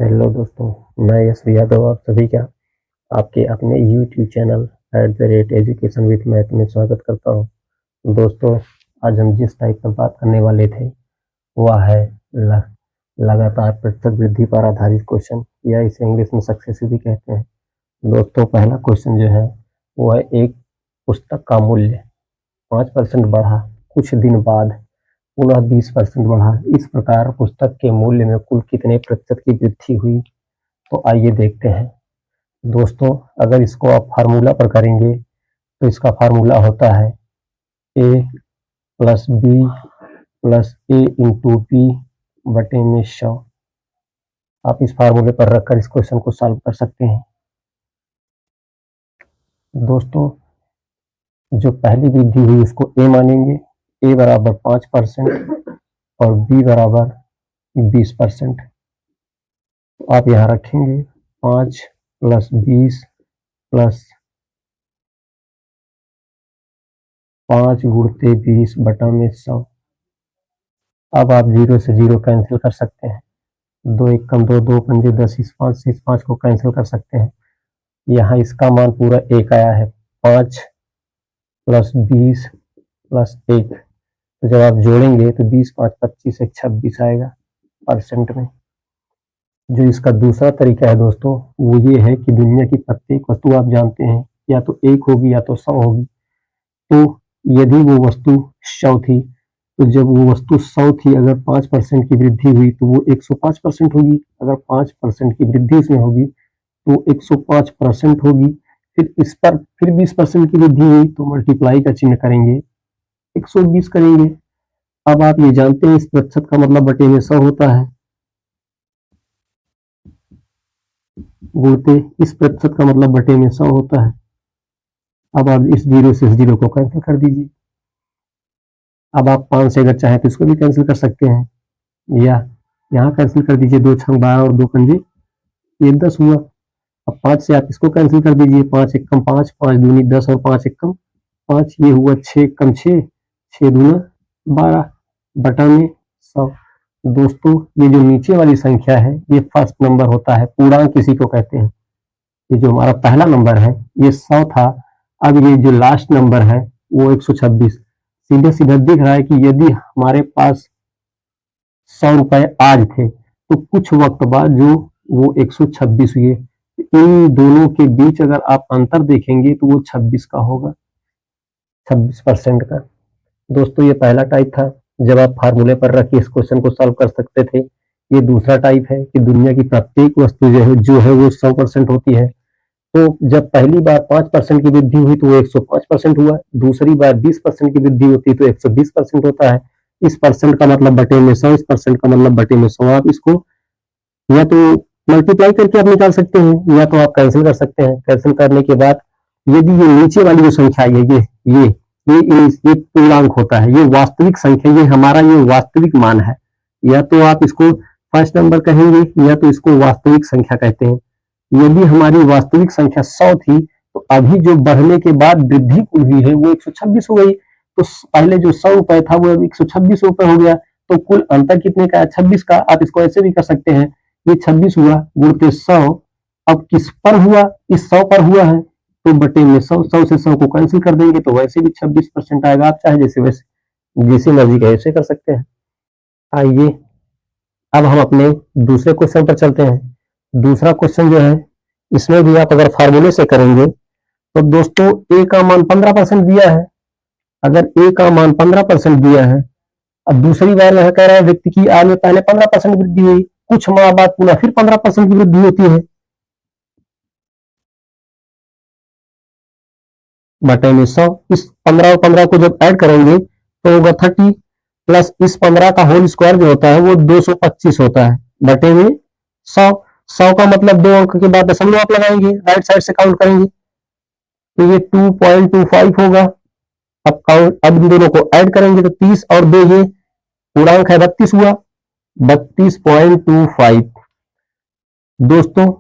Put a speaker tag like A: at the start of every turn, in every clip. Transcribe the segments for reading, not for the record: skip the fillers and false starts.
A: Hello दोस्तों, मैं यश यादव आप सभी का आपके अपने YouTube channel @education with math में स्वागत करता हूं। दोस्तों, आज हम जिस टाइप पर बात करने वाले थे वह है लगातार प्रतिशत वृद्धि पर आधारित क्वेश्चन, या इसे इंग्लिश में सक्सेसिव भी कहते हैं। दोस्तों, पहला क्वेश्चन जो है वह है एक पुस्तक का मूल्य 5% बढ़ा, कुछ दिन बाद पुनः 20% बढ़ा। इस प्रकार पुस्तक के मूल्य में कुल कितने प्रतिशत की वृद्धि हुई? तो आइए देखते हैं। दोस्तों, अगर इसको आप फार्मूला पर करेंगे तो इसका फार्मूला होता है a plus B plus A into B बटे में 100। आप इस फार्मूले पर रखकर इस क्वेश्चन को सॉल्व कर सकते हैं। दोस्तों, जो पहली वृद्धि हुई उसको a मानेंगे। a बराबर 5% और b बराबर 20%। तो आप यहाँ रखेंगे 5 प्लस 20 प्लस 5 गुणते 20 बटा में 100। अब आप 0 से 0 कैंसिल कर सकते हैं। 2 एक कम 2, 2 पंजे 10, इस 5 से इस 5 को कैंसिल कर सकते हैं। यहाँ इसका मान पूरा 1 आया है। 5 प्लस 20 प्लस 1, तो जब आप जोड़ेंगे तो 20 5 25 एक 26 आएगा परसेंट में। जो इसका दूसरा तरीका है दोस्तों, वो ये है कि दुनिया की प्रत्येक वस्तु आप जानते हैं या तो 1 होगी या तो 100 होगी। तो यदि वो वस्तु 100 थी, तो जब वो वस्तु 100 थी, अगर 5% की वृद्धि हुई तो वो 105% होगी। अगर 5% की वृद्धि उसमें होगी तो 105% होगी। फिर इस पर फिर 20% की वृद्धि हुई तो मल्टीप्लाई का चिन्ह करेंगे, 120 करेंगे। अब आप ये जानते हैं इस प्रतिशत का मतलब बटे में 100 होता है, गुणते इस प्रतिशत का मतलब बटे में 100 होता है। अब आप इस 0 से इस 0 को कैंसिल कर दीजिए। अब आप 5 से अगर चाहें तो इसको भी कैंसिल कर सकते हैं, या यहाँ कैंसिल कर दीजिए। 2 छंग 12 और 2 पंजे ये 10 हुआ। अब 5 से आप इसको कैंसिल कर दीजिए। 5 एक कम 5, 5 दूनी 10 और 5 एक कम 5, ये हुआ 6 कम 6, 6 दूना 12 बटा में 100। दोस्तों, ये जो नीचे वाली संख्या है ये फर्स्ट नंबर होता है, पूर्णांक किसी को कहते हैं। ये जो हमारा पहला नंबर है ये 100 था। अब ये जो लास्ट नंबर है वो 126। सीधे सीधा दिख रहा है कि यदि हमारे पास 100 रुपए आज थे तो कुछ वक्त बाद जो वो 126 हुए। इन दोनों के बीच अगर आप अंतर देखेंगे तो वो 26 का होगा, 26% का। दोस्तों, ये पहला टाइप था जब आप फार्मूले पर रख के इस क्वेश्चन को सॉल्व कर सकते थे। ये दूसरा टाइप है कि दुनिया की प्रत्येक वस्तु जो है वो 100% होती है। तो जब पहली बार 5% की वृद्धि हुई तो वो 105% हुआ। दूसरी बार 20% की वृद्धि होती है तो 120% होता है। इस परसेंट का मतलब बटे में 100, इस परसेंट का मतलब बटे में 100। आप इसको या तो मल्टीप्लाई करके आप निकाल सकते हैं या तो आप कैंसिल कर सकते हैं। कैंसिल करने के बाद यदि ये नीचे वाली जो संख्या है ये पूर्णांक होता है, ये वास्तविक संख्या, ये हमारा ये वास्तविक मान है। या तो आप इसको फर्स्ट नंबर कहेंगे या तो इसको वास्तविक संख्या कहते हैं। यदि हमारी वास्तविक संख्या 100 थी तो अभी जो बढ़ने के बाद वृद्धि हुई है वो 126 हो गई। तो पहले जो 100 रुपए था वो अब 126 रुपए हो गया। तो कुल अंतर कितने का है? 26 का। आप इसको ऐसे भी कर सकते हैं, ये 26 हुआ गुणते 100। अब किस पर हुआ? इस 100 पर हुआ है तो बटे में 100। 100 से 100 को कैंसिल कर देंगे तो वैसे भी 26% आएगा। आप चाहे जैसे मर्जी का ऐसे कर सकते हैं। आइए अब हम अपने दूसरे क्वेश्चन पर चलते हैं। दूसरा क्वेश्चन जो है इसमें भी आप अगर फार्मूले से करेंगे तो दोस्तों ए का मान 15% दिया है। अगर ए का मान 15% दिया है, अब दूसरी बार यह कह रहा है व्यक्ति की आय में पहले 15% वृद्धि हुई, कुछ माह बाद पुनः फिर 15% की वृद्धि होती है बटे में 100। इस 15 और 15 को जब ऐड करेंगे तो होगा 30 प्लस इस 15 का होल स्क्वायर जो होता है वो 225 होता है बटे में 100। 100 का मतलब 2 अंक के बाद दशमलव आप लगाएंगे, राइट साइड से काउंट करेंगे तो ये 2.25 होगा। अब इन दोनों को ऐड करेंगे तो 30 और 2 ये पूर्णांक है 32 हुआ, 32.25। दोस्तों,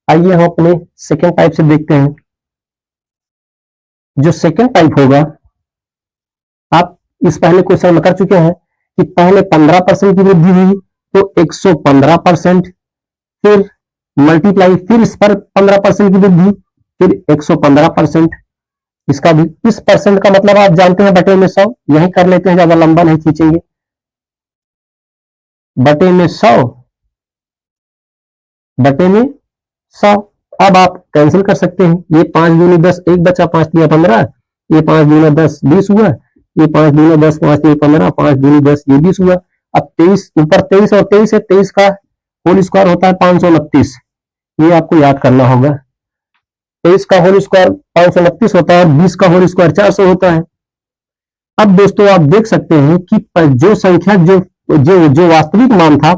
A: आइए हम अपने सेकेंड टाइप से देखते हैं। जो सेकेंड टाइप होगा, आप इस पहले क्वेश्चन में कर चुके हैं कि पहले 15% की वृद्धि हुई तो 115%, फिर मल्टीप्लाई, फिर इस पर 15% की वृद्धि, फिर 115%, इसका भी इस परसेंट का मतलब आप जानते हैं बटे में 100, यही कर लेते हैं, ज्यादा लंबा नहीं खींचेंगे। बटे में 100, बटे में 100। अब आप कैंसिल कर सकते हैं, ये 5 दूनी 10, एक बचा, 5 दिया 15, ये 5 दूना 10 20 हुआ, ये 5 दूना 10, 5 दिया 15, 5 दूनी 10, ये 20 हुआ। अब 23 ऊपर 23 और 23 है, 23 का होल स्क्वायर होता है 529, ये आपको याद करना होगा। 23 का होल स्क्वायर 529 होता है और 20 का होल स्क्वायर 400 होता है। अब दोस्तों आप देख सकते हैं कि जो संख्या जो जो जो वास्तविक मान था,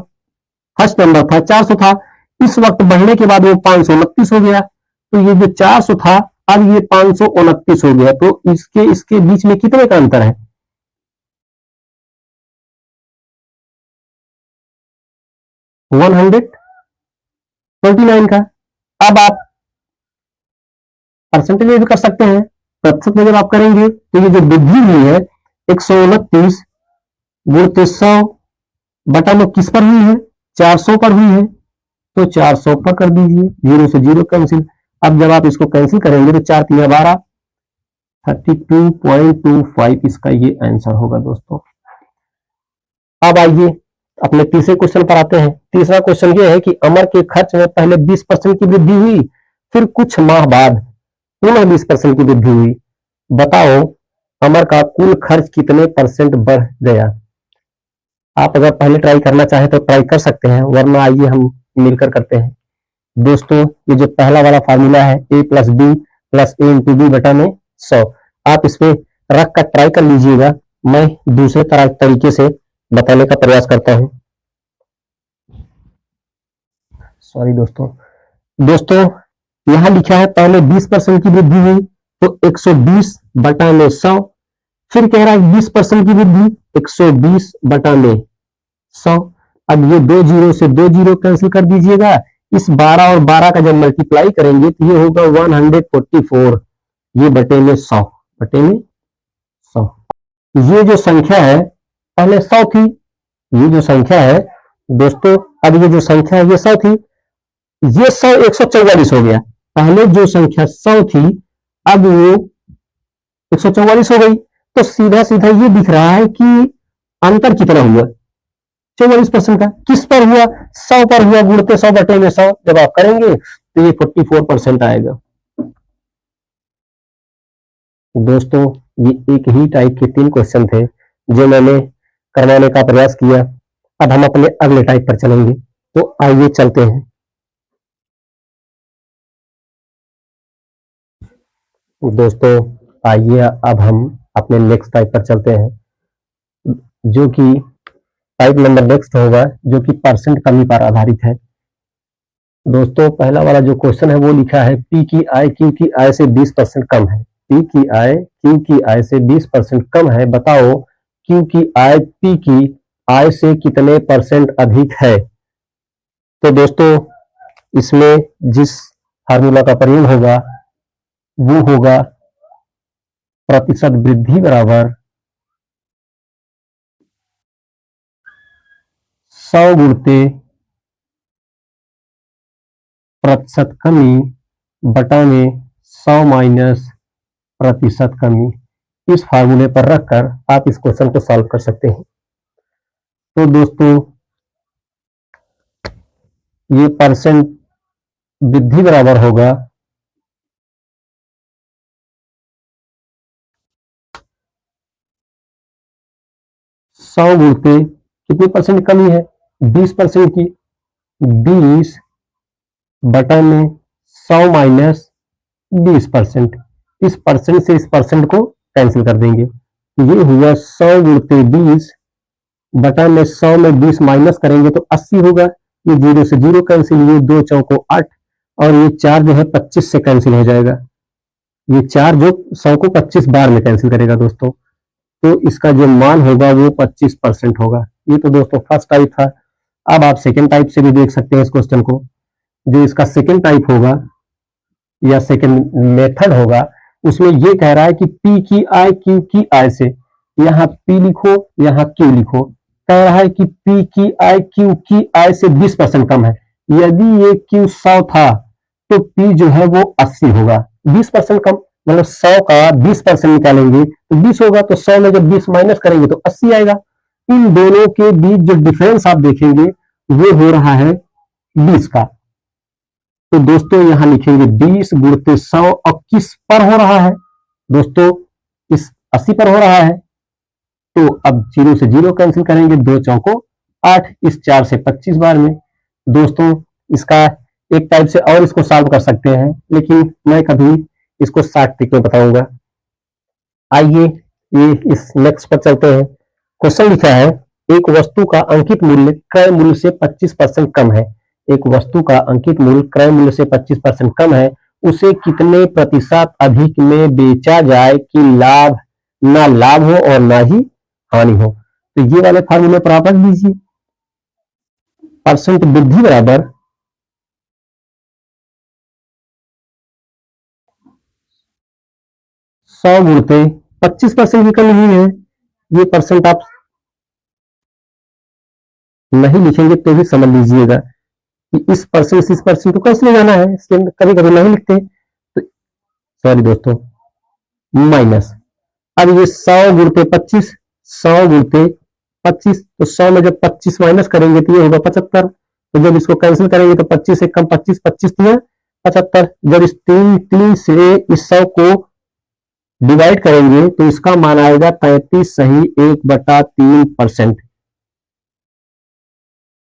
A: फर्स्ट नंबर था 400 था, इस वक्त बढ़ने के बाद वो 529 हो गया। तो ये जो 400 था अब ये 529 हो गया। तो इसके इसके बीच में कितने का अंतर है? 129 का। अब आप परसेंटेज में भी कर सकते हैं, प्रतिशत में जब आप करेंगे तो ये जो वृद्धि हुई है 129 गुणित 100 बटा में किस पर हुई है? 400 पर हुई है, तो 400 पर कर दीजिए, 0 से 0 कैंसिल। अब जब आप इसको कैंसिल करेंगे तो 4 3 12, 32.25 इसका ये आंसर होगा दोस्तों। अब आइए अपने तीसरे क्वेश्चन पर आते हैं। तीसरा क्वेश्चन ये है कि अमर के खर्च में पहले 20% की वृद्धि हुई, फिर कुछ माह बाद पुनः 20% की वृद्धि हुई। बताओ अमर का कुल खर्च कितने परसेंट बढ़ गया? आप अगर पहले ट्राई करना चाहें तो ट्राई कर सकते हैं, वरना आइए हम मिलकर करते हैं। दोस्तों ये जो पहला वाला फार्मूला है a plus B plus A into B बटा में 100, आप इस पे रख कर ट्राई कर लीजिएगा। मैं दूसरे तरीके से बताने का प्रयास करता हूं। सॉरी दोस्तों यहां लिखा है पहले 20% की वृद्धि हुई तो 120 बटा में 100, फिर कह रहा है 20% की वृद्धि 120 बटा में 100। अब ये 2 जीरो से 2 जीरो कैंसिल कर दीजिएगा, इस 12 और 12 का जब मल्टीप्लाई करेंगे तो ये होगा 144, ये बटे में 100, बटे में 100। ये जो संख्या है पहले 100 थी, ये जो संख्या है दोस्तों, अब ये जो संख्या है ये 100 थी, ये 100 144 हो गया। पहले जो संख्या 100 थी अब वो 144 हो गई, तो सीधा सीधा ये दिख रहा है कि अंतर कितना हुआ? 44% का। किस पर हुआ? 100 पर हुआ, गुणते 100 बटे में 100 जब आप करेंगे तो ये 44% आएगा। दोस्तों ये एक ही टाइप के 3 क्वेश्चन थे जो मैंने करवाने का प्रयास किया। अब हम अपने अगले टाइप पर चलेंगे, तो आइए चलते हैं। दोस्तों आइए अब हम अपने नेक्स्ट टाइप पर चलते हैं, जो कि टाइप नंबर नेक्स्ट होगा, जो कि परसेंट कमी पर आधारित है। दोस्तों पहला वाला जो क्वेश्चन है वो लिखा है पी की आय क्यू की आय से 20% कम है। पी की आय क्यू की आय से 20% कम है, बताओ क्यू की आय पी की आय से कितने परसेंट अधिक है? तो दोस्तों इसमें जिस फार्मूला का प्रयोग होगा वो होगा प्रतिशत वृद्धि बराबर 100 गुणते प्रतिशत कमी बटा में 100 माइनस प्रतिशत कमी। इस फार्मूले पर रखकर आप इस क्वेश्चन को सॉल्व कर सकते हैं। तो दोस्तों ये परसेंट वृद्धि बराबर होगा 100 गुणते कितने परसेंट कमी है? 20% की, 20 बटा में 100 माइनस 20%। इस परसेंट से इस परसेंट को कैंसिल कर देंगे, ये हुआ 100 गुणते 20 बटा में 100 में 20 माइनस करेंगे तो 80 होगा। ये 0 से 0 कैंसिल, ये 2 चौको 8 और ये 4 जो है 25 से कैंसिल हो जाएगा। ये 4 जो 100 को 25 बार में कैंसिल करेगा दोस्तों, तो इसका जो मान होगा वो 25% होगा। ये तो दोस्तों फर्स्ट टाइप था। अब आप सेकेंड टाइप से भी देख सकते हैं इस क्वेश्चन को। जो इसका सेकेंड टाइप होगा या सेकेंड मेथड होगा, उसमें ये कह रहा है कि पी की आय क्यू की आय से, यहाँ पी लिखो यहाँ क्यू लिखो, कह रहा है कि पी की आय क्यू की आय से 20% कम है। यदि ये Q 100 था तो P जो है वो 80 होगा। 20% कम, मतलब 100 का 20% निकालेंगे तो 20 होगा, तो 100 में जब 20 माइनस करेंगे तो 80 आएगा। इन दोनों के बीच जो डिफरेंस आप देखेंगे वो हो रहा है 20 का। तो दोस्तों यहां लिखेंगे 20 गुणते 100, अब किस पर हो रहा है दोस्तों, इस 80 पर हो रहा है। तो अब 0 से 0 कैंसिल करेंगे, 2 चौको 8, इस 4 से 25 बार में। दोस्तों इसका एक टाइप से और इसको सॉल्व कर सकते हैं, लेकिन मैं कभी इसको 60 ट्रिक में बताऊंगा। आइए ये इस नेक्स्ट पर चलते हैं। क्वेश्चन लिखा है एक वस्तु का अंकित मूल्य क्रय मूल्य से 25% कम है। एक वस्तु का अंकित मूल्य क्रय मूल्य से 25% कम है, उसे कितने प्रतिशत अधिक में बेचा जाए कि लाभ ना लाभ हो और ना ही हानि हो। तो ये वाले फार्मूले पर आप रख दीजिए, परसेंट वृद्धि बराबर 100 गुणते 25% की कमी हुई है। ये परसेंट आप नहीं लिखेंगे तो भी समझ लीजिएगा कि इस परसेंट से इस परसेंट तो कैसे ले जाना है, इसके अंदर कभी कभी नहीं लिखते तो सॉरी दोस्तों, माइनस। अब ये 100 गुणते 25, 100 गुणते 25, तो 100 में जब 25 माइनस करेंगे तो ये होगा 75। तो जब इसको कैंसिल करेंगे तो 25 से कम 25, 25 दिया 75। जब इस 3 से इस 100 को डिवाइड करेंगे तो इसका मान आएगा 33 सही 1/3%।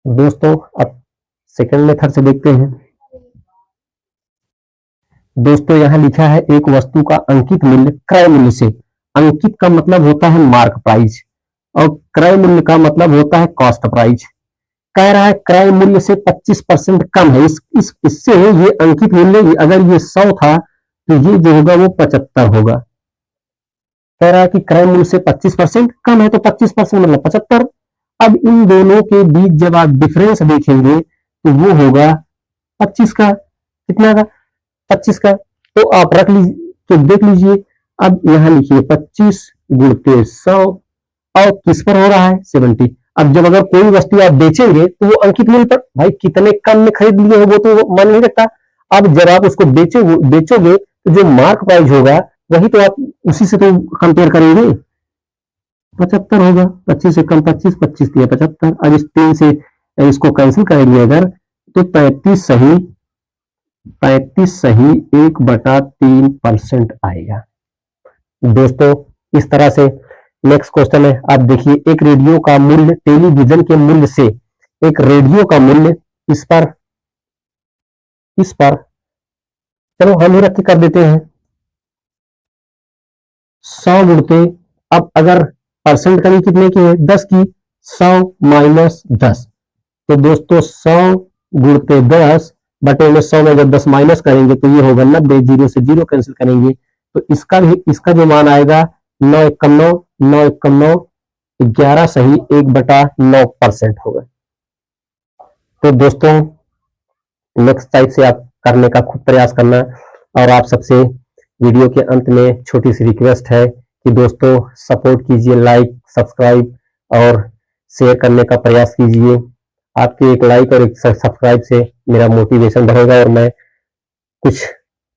A: दोस्तों अब सेकंड मेथड से देखते हैं। दोस्तों यहां लिखा है एक वस्तु का अंकित मूल्य क्रय मूल्य से, अंकित का मतलब होता है मार्क प्राइस और क्रय मूल्य का मतलब होता है कॉस्ट प्राइस। कह रहा है क्रय मूल्य से 25% कम है। इससे ये अंकित मूल्य अगर ये 100 था तो ये जो होगा वो 75 होगा। कह रहा है कि क्रय मूल्य से 25% कम है तो 25% मतलब 75। अब इन दोनों के बीच जब आप डिफरेंस देखेंगे तो वो होगा 25 का। कितना का? 25 का। तो आप रख लीजिए, तो देख लीजिए। अब यहां लिखिए 25 गुणते 100 और किस पर हो रहा है 70। अब जब अगर कोई वस्तु आप बेचेंगे तो वो अंकित मूल्य पर, भाई कितने कम में खरीद लिए हो वो तो मन नहीं रखता। अब जब आप उसको बेचोगे तो जो मार्क प्राइस होगा वही तो आप उसी से तो कंपेयर करेंगे। 75 होगा, 25 से कम 25, 25 दिया 75। अब इस 3 से इसको कैंसिल करेंगे अगर तो 35 सही 1/3% आएगा। दोस्तों इस तरह से नेक्स्ट क्वेश्चन है, आप देखिए एक रेडियो का मूल्य टेलीविजन के मूल्य से, एक रेडियो का मूल्य इस पर चलो हम ही रख के कर देते हैं 100 गुणते, अब अगर परसेंट कमी कितने की है 10 की, 100 माइनस 10। तो दोस्तों 100 गुणते 10 बटे में 100 में जब 10 माइनस करेंगे तो ये होगा 90, 0 से 0 कैंसिल करेंगे तो इसका जो मान आएगा 9 11 सही 1/9% होगा। तो दोस्तों नेक्स्ट टाइप से आप करने का खुद प्रयास करना। और आप सबसे वीडियो के अंत में छोटी सी रिक्वेस्ट है कि दोस्तों सपोर्ट कीजिए, लाइक सब्सक्राइब और शेयर करने का प्रयास कीजिए। आपके एक लाइक और एक सब्सक्राइब से मेरा मोटिवेशन बढ़ेगा और मैं कुछ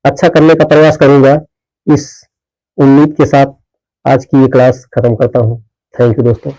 A: अच्छा करने का प्रयास करूंगा। इस उम्मीद के साथ आज की ये क्लास खत्म करता हूं। थैंक यू दोस्तों।